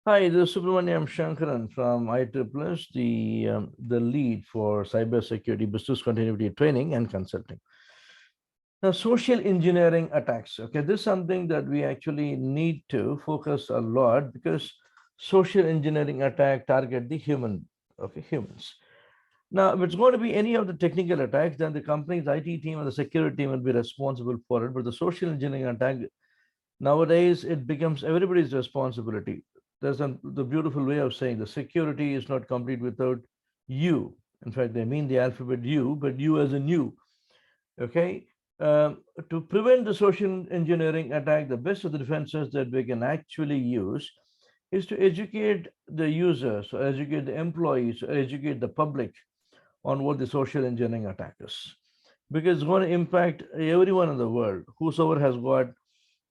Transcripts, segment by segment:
Hi, this is Subramaniam Shankaran from IEEE, the lead for cybersecurity business continuity training and consulting. Now, social engineering attacks. Okay, this is something that we actually need to focus a lot because social engineering attack target the humans. Now, if it's going to be any of the technical attacks, then the company's IT team and the security team will be responsible for it. But the social engineering attack, nowadays, it becomes everybody's responsibility. There's the beautiful way of saying the security is not complete without you. In fact, they mean the alphabet U, but you as in you. Okay. To prevent the social engineering attack, the best of the defenses that we can actually use is to educate the users, or educate the employees, or educate the public on what the social engineering attack is. Because it's going to impact everyone in the world, whosoever has got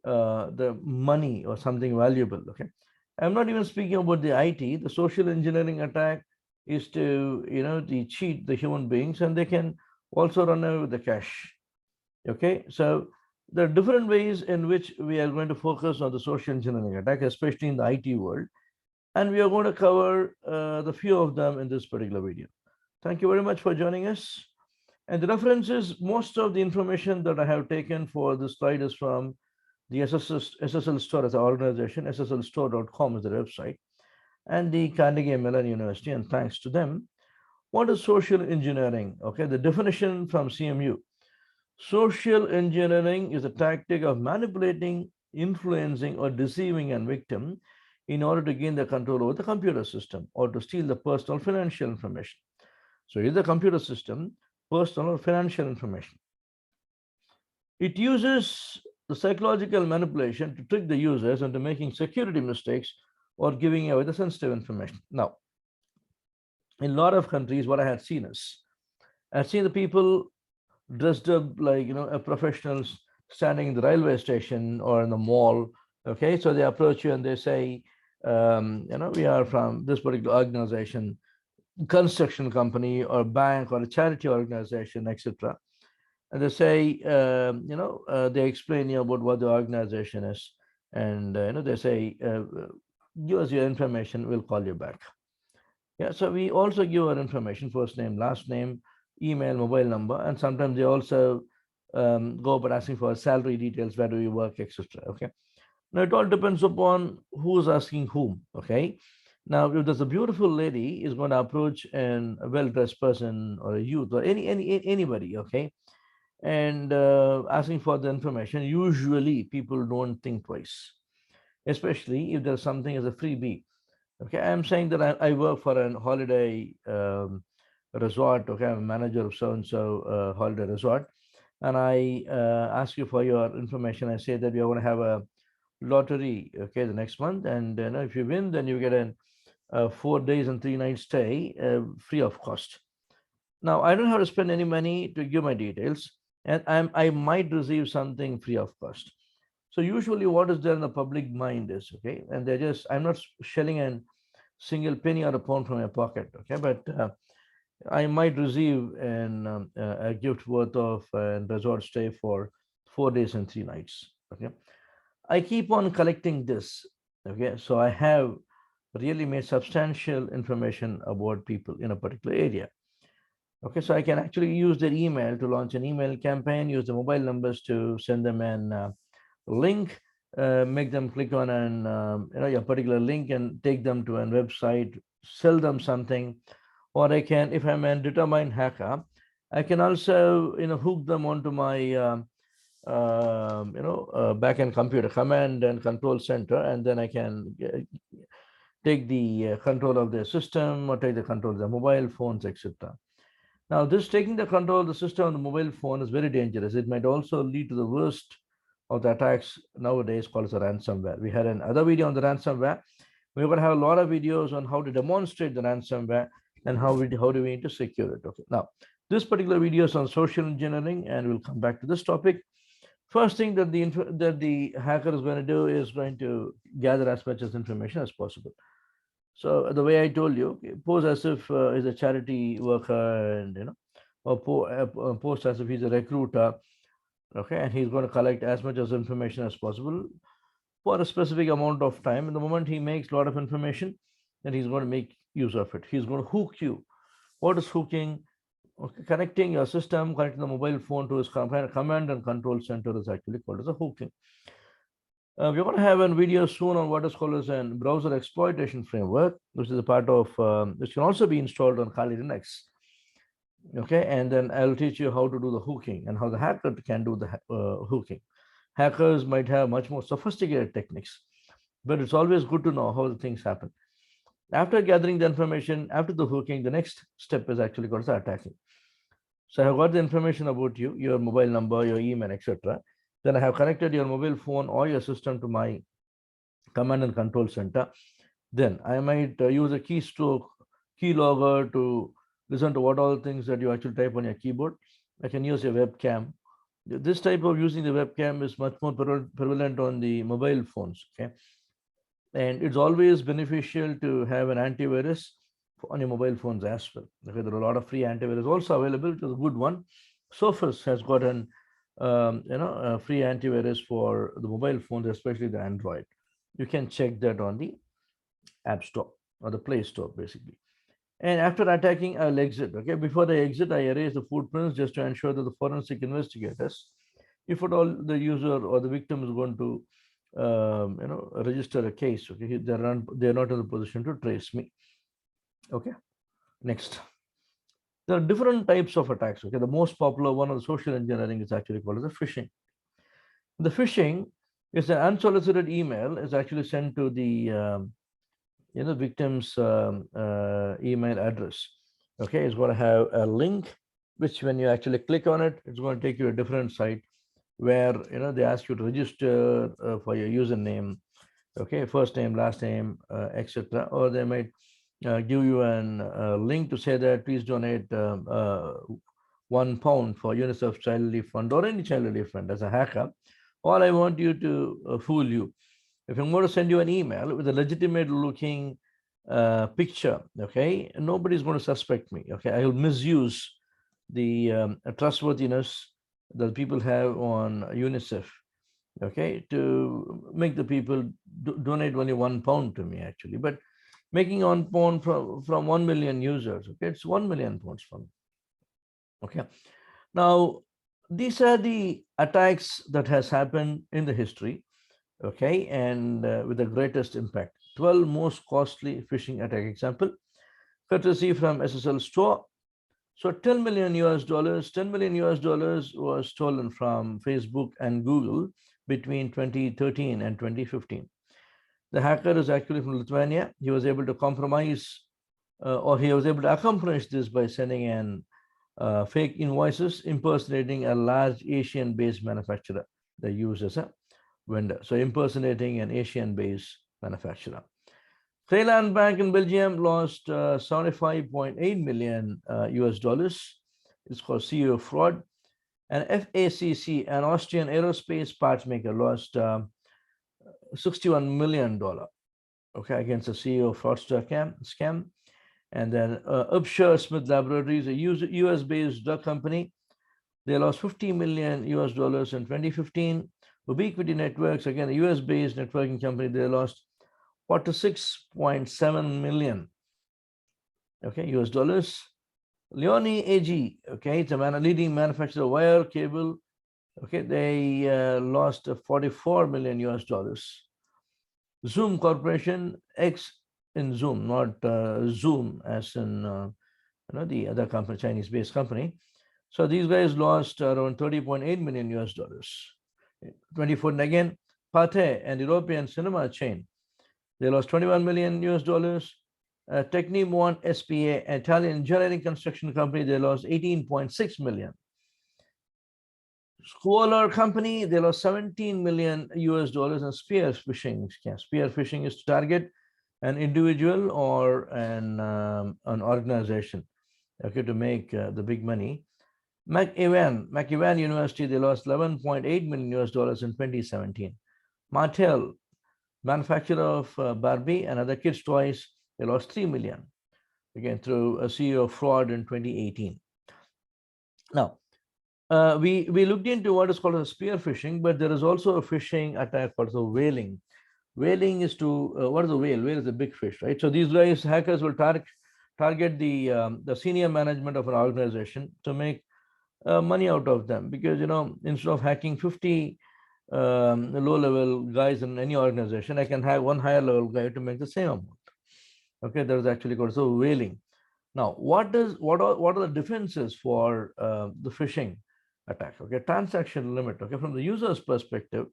the money or something valuable. Okay, I'm not even speaking about the IT. The social engineering attack is to the cheat the human beings, and they can also run away with the cash. Okay, so there are different ways in which we are going to focus on the social engineering attack, especially in the IT world, and we are going to cover the few of them in this particular video. Thank you very much for joining us. And the references, most of the information that I have taken for this slide is from the SSL Store as an organization. SSLstore.com is the website, and the Carnegie Mellon University, and thanks to them. What is social engineering? Okay, the definition from CMU. Social engineering is a tactic of manipulating, influencing, or deceiving a victim in order to gain the control over the computer system or to steal the personal financial information. So either computer system, personal or financial information. It uses the psychological manipulation to trick the users into making security mistakes or giving away the sensitive information. Now, in a lot of countries, what I had seen is I've seen the people dressed up like a professionals standing in the railway station or in the mall. Okay, so they approach you and they say, we are from this particular organization, construction company or bank or a charity organization, etc. And they say, they explain about what the organization is, and they say, give us your information, we'll call you back. Yeah, so we also give our information, first name, last name, email, mobile number, and sometimes they also go about asking for salary details, where do you work, etc. Okay. Now it all depends upon who's asking whom. Okay. Now, if there's a beautiful lady is going to approach a well-dressed person or a youth or anybody, okay, and asking for the information, usually people don't think twice, especially if there's something as a freebie. Okay, I'm saying that I work for a holiday resort. Okay, I'm a manager of so and so holiday resort, and I ask you for your information. I say that we are going to have a lottery, okay, the next month, and if you win, then you get a 4 days and 3 nights stay free of cost. Now, I don't have to spend any money to give my details, and I might receive something free of cost. So usually what is there in the public mind is, okay, and they're just, I'm not shelling a single penny or a pound from my pocket, okay, but I might receive a gift worth of a resort stay for 4 days and 3 nights, okay. I keep on collecting this, okay, so I have really made substantial information about people in a particular area. Okay, so I can actually use their email to launch an email campaign, use the mobile numbers to send them an link, make them click on a particular link and take them to a website, sell them something. Or I can, if I'm a determined hacker, I can also hook them onto my backend computer command and control center, and then I can take the control of their system or take the control of their mobile phones, etc. Now, this taking the control of the system on the mobile phone is very dangerous. It might also lead to the worst of the attacks nowadays, called as a ransomware. We had another video on the ransomware. We're going to have a lot of videos on how to demonstrate the ransomware and how do we need to secure it. Okay. Now, this particular video is on social engineering, and we'll come back to this topic. First thing that the hacker is going to do is going to gather as much as information as possible. So the way I told you, pose as if he's a charity worker, and or pose as if he's a recruiter, okay, and he's going to collect as much as information as possible. for a specific amount of time. And the moment he makes a lot of information, then he's going to make use of it. He's going to hook you. What is hooking? Okay, connecting your system, connecting the mobile phone to his command and control center is actually called as a hooking. We're going to have a video soon on what is called as a browser exploitation framework, which is a part of, which can also be installed on Kali Linux. Okay, and then I'll teach you how to do the hooking and how the hacker can do the hooking. Hackers might have much more sophisticated techniques, but it's always good to know how the things happen. After gathering the information, after the hooking, the next step is actually called the attacking. So I have got the information about you, your mobile number, your email, etc. Then I have connected your mobile phone or your system to my command and control center. Then I might use a keystroke, keylogger to listen to what all things that you actually type on your keyboard. I can use a webcam. This type of using the webcam is much more prevalent on the mobile phones. Okay, and it's always beneficial to have an antivirus on your mobile phones as well. Okay, there are a lot of free antivirus also available, which is a good one. Sophos has got an a free antivirus for the mobile phones, especially the Android. You can check that on the App Store or the Play Store, basically. And after attacking, I'll exit. Okay, before I exit, I erase the footprints just to ensure that the forensic investigators, if at all the user or the victim is going to, register a case, okay, they're not in the position to trace me. Okay, next. There are different types of attacks. Okay, the most popular one of the social engineering is actually called as a phishing. The phishing is an unsolicited email is actually sent to the victim's email address. Okay, it's going to have a link, which when you actually click on it, it's going to take you to a different site where they ask you to register for your username, okay, first name, last name, etc. Or they might give you a link to say that please donate £1 for UNICEF Child Relief Fund or any child relief fund. As a hacker, all I want you to fool you. If I'm going to send you an email with a legitimate looking picture, okay, nobody's going to suspect me. Okay, I will misuse the trustworthiness that people have on UNICEF, okay, to make the people donate only £1 to me, actually. But making £1 from 1 million users, okay, it's 1 million pounds from me. Okay, now these are the attacks that has happened in the history, okay, and with the greatest impact. 12 most costly phishing attack example, courtesy from SSL Store. So 10 million US dollars, 10 million US dollars was stolen from Facebook and Google between 2013 and 2015. The hacker is actually from Lithuania. He was able to compromise, or he was able to accomplish this by sending in fake invoices impersonating a large Asian-based manufacturer they use as a vendor. So impersonating an Asian-based manufacturer. Thailand Bank in Belgium lost 75.8 million US dollars. It's called CEO fraud. And FACC, an Austrian aerospace parts maker, lost $61 million, okay, against a CEO fraudster scam. And then Upshur Smith Laboratories, a US-based drug company, they lost 50 million US dollars in 2015. Ubiquity Networks, again, a US-based networking company, they lost 46.7 million, okay, US dollars. Leone AG, okay, it's a leading manufacturer of wire, cable, okay, they lost 44 million US dollars. Zoom Corporation, X in Zoom, not Zoom as in the other company, Chinese-based company. So these guys lost around 30.8 million US dollars. 2014 again, Pathé, an European cinema chain, they lost 21 million US dollars. Technimont SPA, Italian engineering construction company, they lost 18.6 million. Squaller company, they lost 17 million US dollars. And spear phishing. Spear phishing is to target an individual or an organization, okay, to make the big money. McEwan University, they lost 11.8 million US dollars in 2017. Mattel, manufacturer of Barbie and other kids' toys, they lost 3 million, again, through a CEO fraud in 2018. Now, we looked into what is called a spear phishing, but there is also a phishing attack called the whaling. Whaling is to what is a whale? Whale is a big fish, right? So these guys, hackers, will target the senior management of an organization to make money out of them, because instead of hacking 50 low-level guys in any organization, I can have one higher-level guy to make the same amount. Okay, that is actually called so whaling. Now, what are the defenses for the phishing attack? Okay, transaction limit. Okay, from the user's perspective,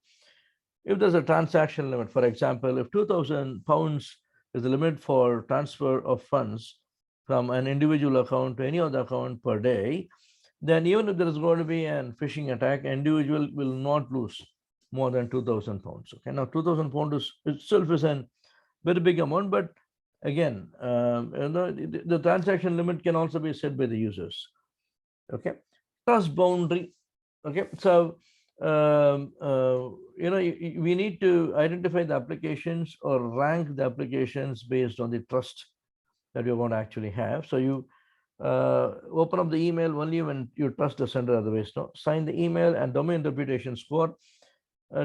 if there's a transaction limit, for example, if 2,000 pounds is the limit for transfer of funds from an individual account to any other account per day, then even if there is going to be an phishing attack, an individual will not lose more than 2,000 pounds. Okay, now 2,000 pounds itself is a very big amount, but again, the transaction limit can also be set by the users. Okay, trust boundary. Okay, so we need to identify the applications or rank the applications based on the trust that you're going to actually have. So you open up the email only when you trust the sender, otherwise no. Sign the email and domain reputation score.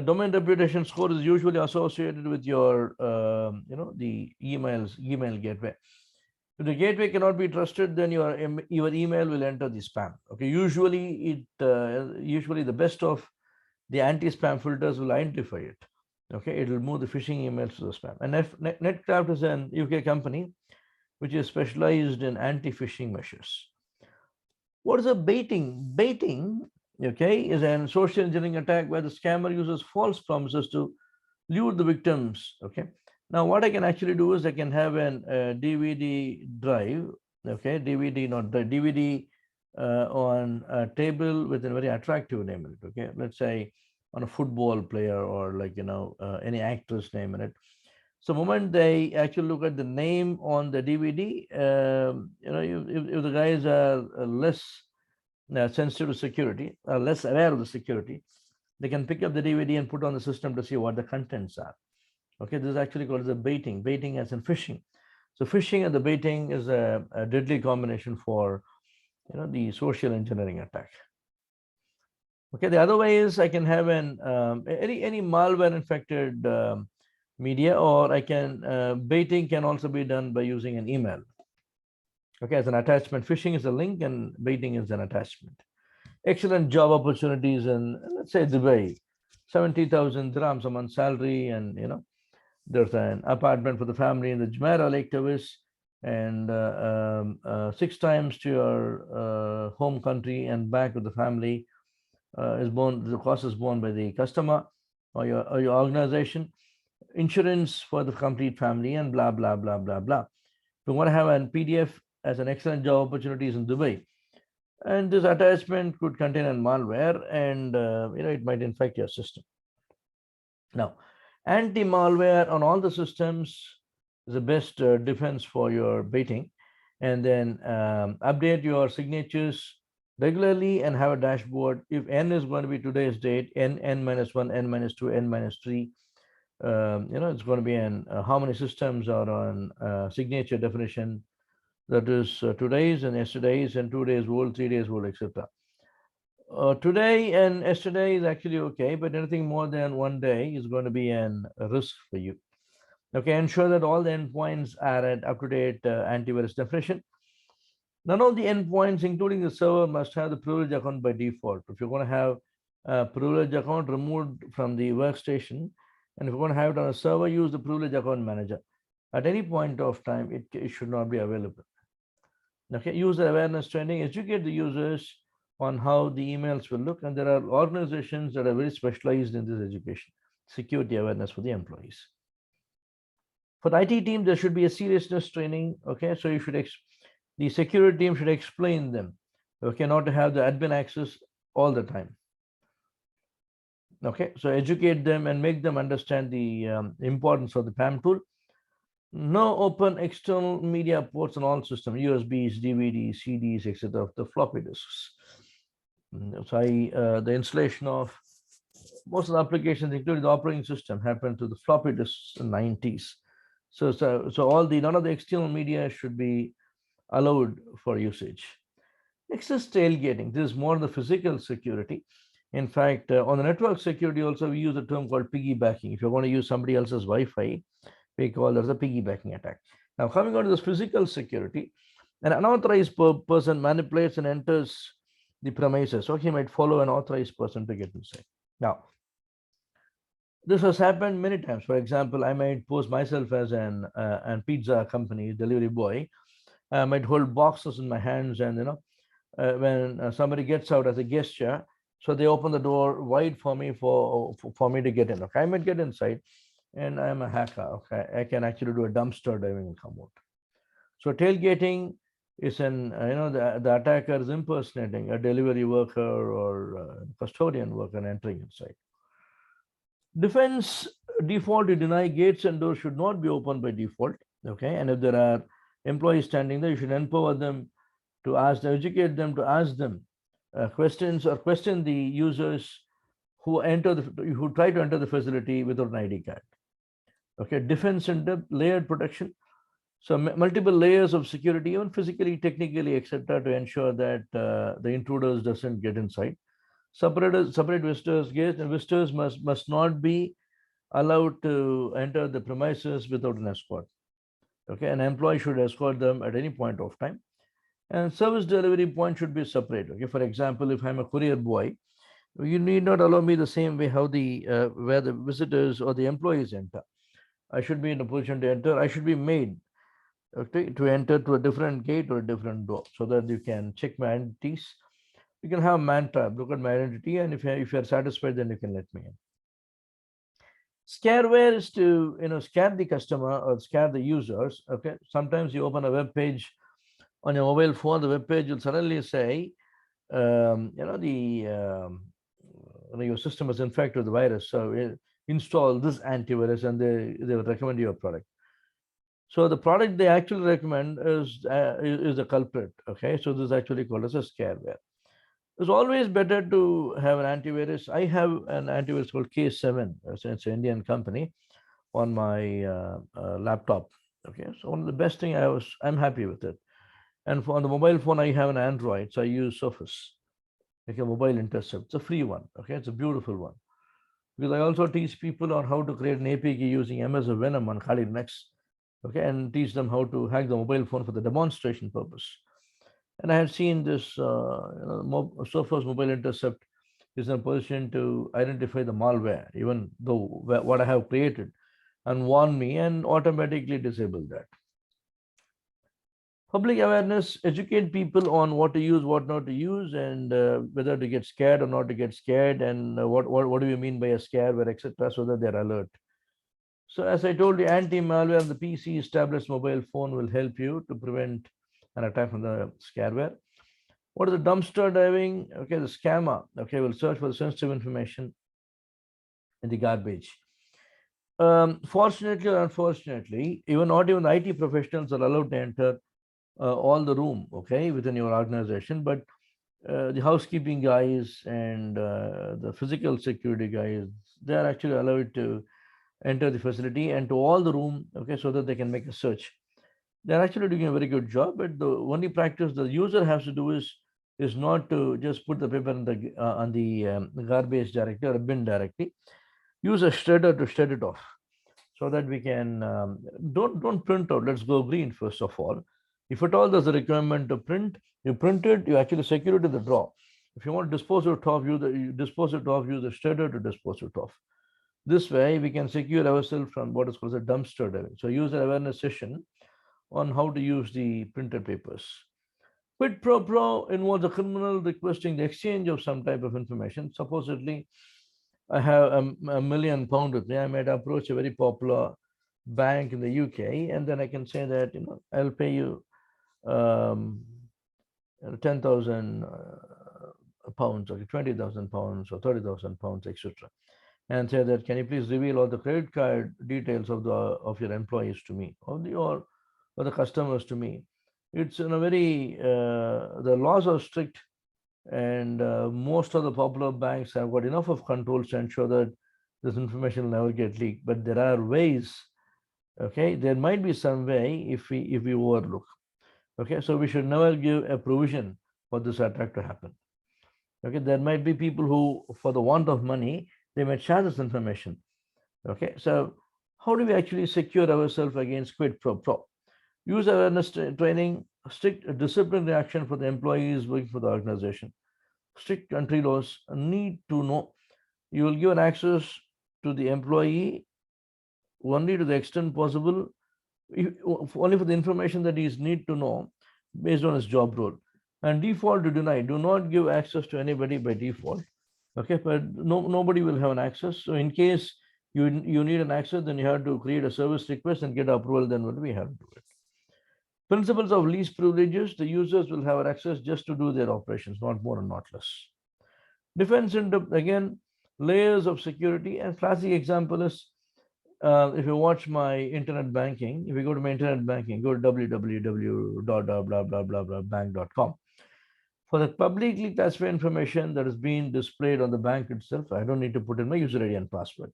Domain reputation score is usually associated with your the email gateway. If the gateway cannot be trusted, then your email will enter the spam. Okay, usually the best of the anti-spam filters will identify it. Okay, it will move the phishing emails to the spam. And Netcraft is an UK company which is specialized in anti-phishing measures. What is a baiting? Baiting, okay, is a social engineering attack where the scammer uses false promises to lure the victims. Okay, now what I can actually do is I can have an DVD drive, okay, DVD on a table with a very attractive name in it. Okay, let's say on a football player or like any actress name in it. So the moment they actually look at the name on the DVD, if the guys are less sensitive to security, are less aware of the security, they can pick up the DVD and put on the system to see what the contents are. Okay, this is actually called the baiting. Baiting as in phishing. So phishing and the baiting is a deadly combination for the social engineering attack. Okay, the other way is I can have any malware infected media, or I can baiting can also be done by using an email. Okay, as an attachment. Phishing is a link and baiting is an attachment. Excellent job opportunities in, let's say, Dubai. 70,000 dirhams a month salary, and there's an apartment for the family in the Jumeirah Lake Tavis, and 6 times to your home country and back with the family the cost is borne by the customer or your organization. Insurance for the complete family, and blah blah blah blah blah. We want to have a PDF as an excellent job opportunities in Dubai, and this attachment could contain a malware, and it might infect your system. Now, anti-malware on all the systems is the best defense for your baiting. And then update your signatures regularly and have a dashboard. If n is going to be today's date, n-1, n-2, n-3, it's going to be how many systems are on signature definition, that is today's and yesterday's and 2 days old, 3 days old, etc. Today and yesterday is actually okay, but anything more than 1 day is going to be a risk for you. Okay, ensure that all the endpoints are at up-to-date antivirus definition. None of the endpoints, including the server, must have the privilege account by default. If you're going to have a privilege account removed from the workstation, and if you're going to have it on a server, use the privilege account manager. At any point of time, it should not be available. Okay, user awareness training, educate the users on how the emails will look, and there are organizations that are very specialized in this education, security awareness for the employees. For the IT team, there should be a seriousness training. Okay, so you should the security team should explain them. Okay, not to have the admin access all the time. Okay, so educate them and make them understand the importance of the PAM tool. No open external media ports on all systems, USBs, DVDs, CDs, etc. the floppy disks. So the installation of most of the applications, including the operating system, happened to the floppy disks in the 90s. So none of the external media should be allowed for usage. Next is tailgating. This is more the physical security. In fact, on the network security also, we use a term called piggybacking. If you're going to use somebody else's Wi-Fi, we call that a piggybacking attack. Now, coming on to this physical security, an unauthorized person manipulates and enters the premises, so he might follow an authorized person to get inside. Now, this has happened many times. For example, I might pose myself as an pizza company delivery boy. I might hold boxes in my hands, and when somebody gets out as a gesture, so they open the door wide for me for me to get in. Okay, I might get inside, and I'm a hacker. Okay, I can actually do a dumpster diving and come out. So tailgating is the attacker is impersonating a delivery worker or custodian worker and entering inside. Defense default to deny gates and doors should not be opened by default. Okay, and if there are employees standing there, you should empower them to ask them, educate them to ask them questions or question the users who try to enter the facility without an ID card. Okay, defense in depth, layered protection. So multiple layers of security, even physically, technically, etc., to ensure that the intruders doesn't get inside. Separate visitors, guests, and visitors must not be allowed to enter the premises without an escort. Okay, an employee should escort them at any point of time, and service delivery point should be separate. Okay, for example, if I'm a courier boy, you need not allow me the same way how the where the visitors or the employees enter. I should be in a position to enter. I should be made to enter to a different gate or a different door so that you can check my identities. You can have man trap, look at my identity, and if you're satisfied, then you can let me in. Scareware is to scare the customer or scare the users. Okay, sometimes you open a web page on your mobile phone, the web page will suddenly say, your system is infected with the virus, so install this antivirus, and they will recommend you a product. So the product they actually recommend is the culprit. Okay, so this is actually called as a scareware. It's always better to have an antivirus. I have an antivirus called K7. It's an Indian company on my laptop. Okay, so one of the best thing I'm happy with it. And on the mobile phone, I have an Android, so I use Surface, like a mobile intercept. It's a free one. Okay, it's a beautiful one. Because I also teach people on how to create an APK using MS Venom on Kali Next. Okay, and teach them how to hack the mobile phone for the demonstration purpose. And I have seen this Surface mobile intercept is in a position to identify the malware, even though what I have created, and warn me and automatically disable that. Public awareness, educate people on what to use, what not to use, and whether to get scared or not to get scared, and what do you mean by a scareware, etc., so that they're alert. So as I told you, anti-malware on the PCs, tablets, mobile phone will help you to prevent an attack from the scareware. What is the dumpster diving? Okay, the scammer, okay, will search for the sensitive information in the garbage. Fortunately or unfortunately, not even the IT professionals are allowed to enter all the room, okay, within your organization, but the housekeeping guys and the physical security guys, they are actually allowed to enter the facility and to all the room, okay, so that they can make a search. They're actually doing a very good job, but the only practice the user has to do is not to just put the paper in the on the garbage directly or a bin directly. Use a shredder to shred it off, so that we can don't print out. Let's go green first of all. If at all there's a requirement to print, you print it. You actually secure it to the drawer. If you want to dispose it off, you dispose it off. Use a shredder to dispose it off. This way, we can secure ourselves from what is called a dumpster diving. So, user awareness session on how to use the printed papers. Quid pro quo involves a criminal requesting the exchange of some type of information. Supposedly, I have a million pound with me. I might approach a very popular bank in the UK, and then I can say that I'll pay you 10,000 pounds, or 20,000 pounds, or 30,000 pounds, etc. And say that, can you please reveal all the credit card details of your employees to me, or the customers to me. It's in a very the laws are strict, and most of the popular banks have got enough of controls to ensure that this information will never get leaked. But there are ways. Okay, there might be some way if we overlook. Okay, so we should never give a provision for this attack to happen. Okay, there might be people who, for the want of money, they might share this information. Okay, so how do we actually secure ourselves against quid pro quo? User awareness training, strict disciplinary action for the employees working for the organization. Strict country laws need to know. You will give an access to the employee only to the extent possible, only for the information that he need to know based on his job role. And default to deny. Do not give access to anybody by default. Okay, but nobody will have an access. So in case you need an access, then you have to create a service request and get approval. Then what we have to do it. Principles of least privileges. The users will have access just to do their operations, not more and not less. Defense in depth, again, layers of security. And classic example is if you watch my internet banking, if you go to my internet banking, go to www.bank.com. For the publicly classified information that is being displayed on the bank itself, I don't need to put in my user ID and password.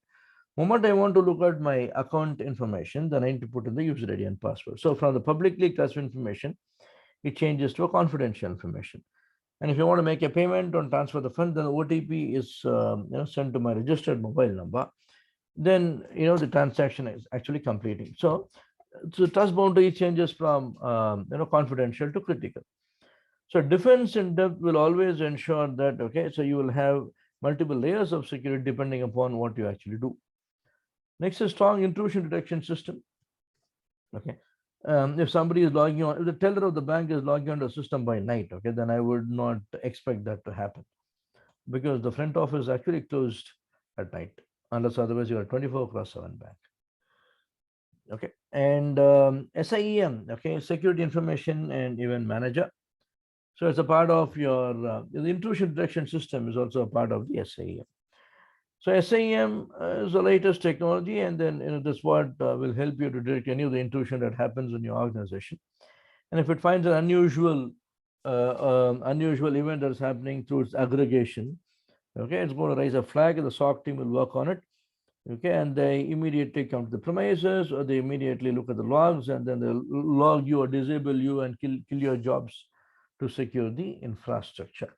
The moment I want to look at my account information, then I need to put in the user ID and password. So from the publicly classified information, it changes to a confidential information. And if you want to make a payment or transfer the fund, then the OTP is sent to my registered mobile number. Then the transaction is actually completing. So trust boundary changes from confidential to critical. So defense in depth will always ensure that, okay, so you will have multiple layers of security depending upon what you actually do. Next is strong intrusion detection system. Okay. If somebody is logging on, if the teller of the bank is logging on to the system by night, okay, then I would not expect that to happen because the front office is actually closed at night, unless otherwise you are 24/7 bank. Okay. And SIEM, okay, security information and event manager. So it's a part of your, the intrusion detection system is also a part of the SIEM. So SIEM is the latest technology, and then this what will help you to detect any of the intrusion that happens in your organization. And if it finds an unusual event that is happening through its aggregation, okay, it's going to raise a flag, and the SOC team will work on it. Okay, and they immediately come to the premises, or they immediately look at the logs, and then they'll log you or disable you and kill your jobs to secure the infrastructure.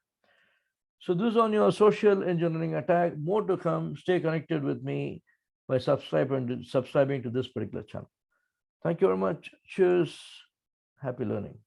So this is on your social engineering attack. More to come. Stay connected with me by subscribing to this particular channel. Thank you very much. Cheers. Happy learning.